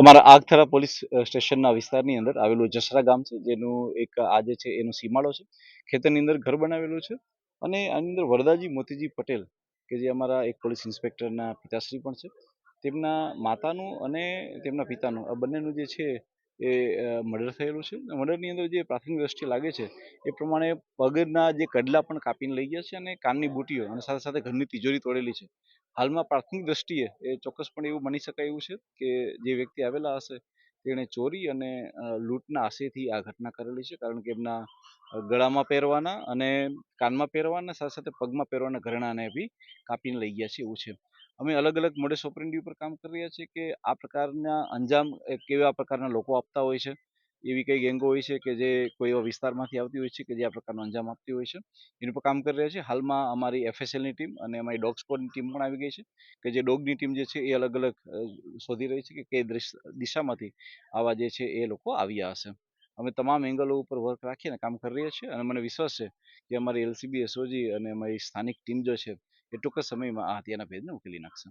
અમારા આગથરા પોલીસ સ્ટેશનના વિસ્તારની અંદર આવેલું જસરા ગામ છે, જેનું એક આજે છે એનો સીમાડો છે. ખેતરની અંદર ઘર બનાવેલું છે અને આની અંદર વરદાજી મોતીજી પટેલ કે જે અમારા એક પોલીસ ઇન્સ્પેક્ટરના પિતાશ્રી પણ છે, તેમના માતાનું અને તેમના પિતાનું આ બંનેનું જે છે એ મર્ડર થયેલું છે. મર્ડરની અંદર જે પ્રાથમિક દ્રષ્ટિએ લાગે છે એ પ્રમાણે પગના જે કડલા પણ કાપીને લઈ ગયા છે અને કાનની બુટીઓ અને સાથે સાથે ઘરની તિજોરી તોડેલી છે. હાલમાં પ્રાથમિક દ્રષ્ટિએ એ ચોક્કસપણે એવું માની શકાય એવું છે કે જે વ્યક્તિ આવેલા હશે તેણે ચોરી અને લૂંટના આશયથી આ ઘટના કરેલી છે, કારણ કે એમના ગળામાં પહેરવાના અને કાનમાં પહેરવાના સાથે સાથે પગમાં પહેરવાના ઘરેણાને બી કાપીને લઈ ગયા છે એવું છે. અમે અલગ અલગ મોડસ ઓપરેન્ડી ઉપર કામ કરી રહ્યા છીએ કે આ પ્રકારના અંજામ કેવા પ્રકારના લોકો આપતા હોય છે, એવી કઈ ગેંગો હોય છે કે જે કોઈ એવા વિસ્તારમાંથી આવતી હોય છે કે જે આ પ્રકારનો અંજામ આપતી હોય છે, એની પર કામ કરી રહ્યા છે. હાલમાં અમારી FSLની ટીમ અને અમારી ડોગ સ્કોડની ટીમ પણ આવી ગઈ છે કે જે ડોગની ટીમ જે છે એ અલગ અલગ શોધી રહી છે કે કઈ દિશામાંથી આવા જે છે એ લોકો આવ્યા હશે. અમે તમામ એંગલો ઉપર વર્ક રાખીને કામ કરી રહ્યા છીએ અને મને વિશ્વાસ છે કે અમારી LCB SOG અને અમારી સ્થાનિક ટીમ જે છે એ ટૂંક જ સમયમાં આ હત્યાના ભેદને ઉકેલી નાખશે.